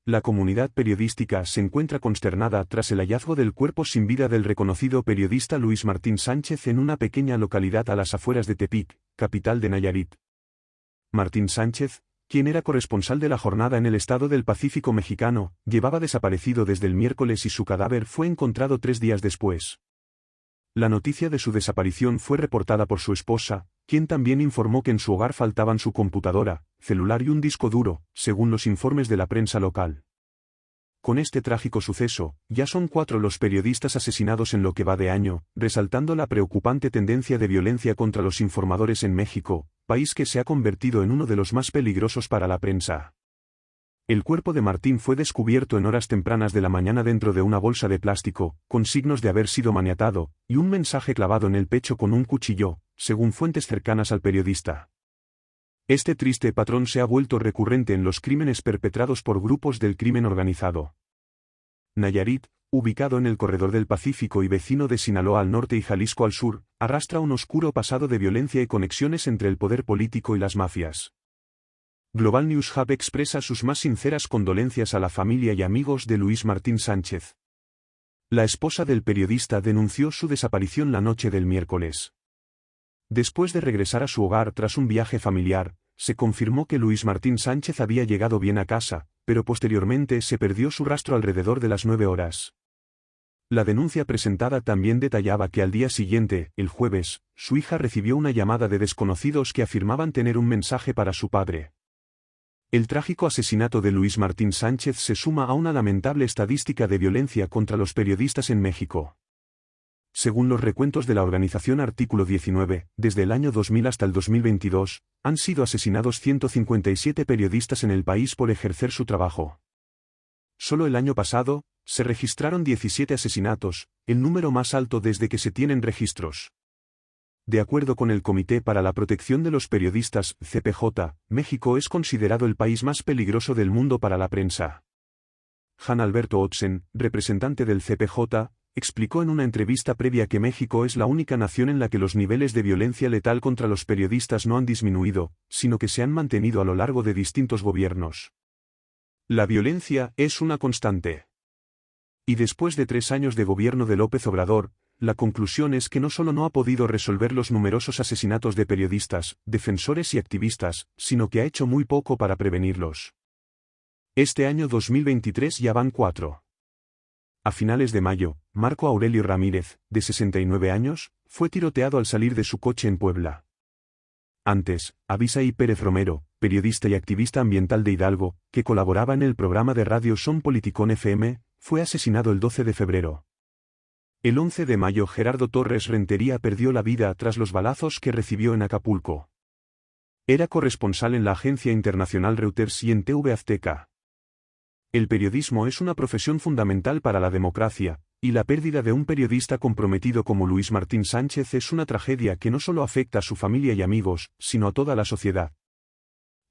La comunidad periodística se encuentra consternada tras el hallazgo del cuerpo sin vida del reconocido periodista Luis Martín Sánchez en una pequeña localidad a las afueras de Tepic, capital de Nayarit. Martín Sánchez, quien era corresponsal de la jornada en el estado del Pacífico mexicano, llevaba desaparecido desde el miércoles y su cadáver fue encontrado 3 días después. La noticia de su desaparición fue reportada por su esposa, quien también informó que en su hogar faltaban su computadora, celular y un disco duro, según los informes de la prensa local. Con este trágico suceso, ya son 4 los periodistas asesinados en lo que va de año, resaltando la preocupante tendencia de violencia contra los informadores en México, país que se ha convertido en uno de los más peligrosos para la prensa. El cuerpo de Martín fue descubierto en horas tempranas de la mañana dentro de una bolsa de plástico, con signos de haber sido maniatado, y un mensaje clavado en el pecho con un cuchillo, según fuentes cercanas al periodista. Este triste patrón se ha vuelto recurrente en los crímenes perpetrados por grupos del crimen organizado. Nayarit, ubicado en el corredor del Pacífico y vecino de Sinaloa al norte y Jalisco al sur, arrastra un oscuro pasado de violencia y conexiones entre el poder político y las mafias. Global News Hub expresa sus más sinceras condolencias a la familia y amigos de Luis Martín Sánchez. La esposa del periodista denunció su desaparición la noche del miércoles. Después de regresar a su hogar tras un viaje familiar, se confirmó que Luis Martín Sánchez había llegado bien a casa, pero posteriormente se perdió su rastro alrededor de las 9 horas. La denuncia presentada también detallaba que al día siguiente, el jueves, su hija recibió una llamada de desconocidos que afirmaban tener un mensaje para su padre. El trágico asesinato de Luis Martín Sánchez se suma a una lamentable estadística de violencia contra los periodistas en México. Según los recuentos de la organización Artículo 19, desde el año 2000 hasta el 2022, han sido asesinados 157 periodistas en el país por ejercer su trabajo. Solo el año pasado, se registraron 17 asesinatos, el número más alto desde que se tienen registros. De acuerdo con el Comité para la Protección de los Periodistas, CPJ, México es considerado el país más peligroso del mundo para la prensa. Jan Alberto Otzen, representante del CPJ, explicó en una entrevista previa que México es la única nación en la que los niveles de violencia letal contra los periodistas no han disminuido, sino que se han mantenido a lo largo de distintos gobiernos. La violencia es una constante. Y después de 3 años de gobierno de López Obrador, la conclusión es que no solo no ha podido resolver los numerosos asesinatos de periodistas, defensores y activistas, sino que ha hecho muy poco para prevenirlos. Este año 2023 ya van 4. A finales de mayo, Marco Aurelio Ramírez, de 69 años, fue tiroteado al salir de su coche en Puebla. Antes, Abisaí Pérez Romero, periodista y activista ambiental de Hidalgo, que colaboraba en el programa de radio Son Politicón FM, fue asesinado el 12 de febrero. El 11 de mayo Gerardo Torres Rentería perdió la vida tras los balazos que recibió en Acapulco. Era corresponsal en la agencia internacional Reuters y en TV Azteca. El periodismo es una profesión fundamental para la democracia, y la pérdida de un periodista comprometido como Luis Martín Sánchez es una tragedia que no solo afecta a su familia y amigos, sino a toda la sociedad.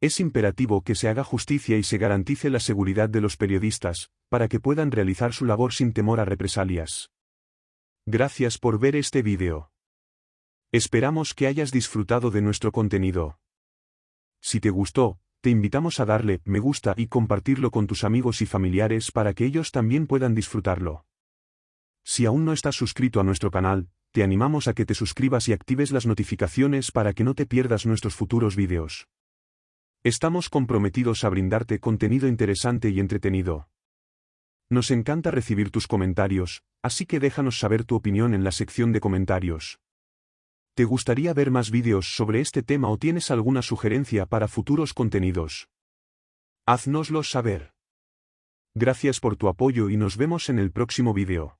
Es imperativo que se haga justicia y se garantice la seguridad de los periodistas, para que puedan realizar su labor sin temor a represalias. Gracias por ver este vídeo. Esperamos que hayas disfrutado de nuestro contenido. Si te gustó, te invitamos a darle me gusta y compartirlo con tus amigos y familiares para que ellos también puedan disfrutarlo. Si aún no estás suscrito a nuestro canal, te animamos a que te suscribas y actives las notificaciones para que no te pierdas nuestros futuros vídeos. Estamos comprometidos a brindarte contenido interesante y entretenido. Nos encanta recibir tus comentarios, así que déjanos saber tu opinión en la sección de comentarios. ¿Te gustaría ver más vídeos sobre este tema o tienes alguna sugerencia para futuros contenidos? Haznoslo saber. Gracias por tu apoyo y nos vemos en el próximo vídeo.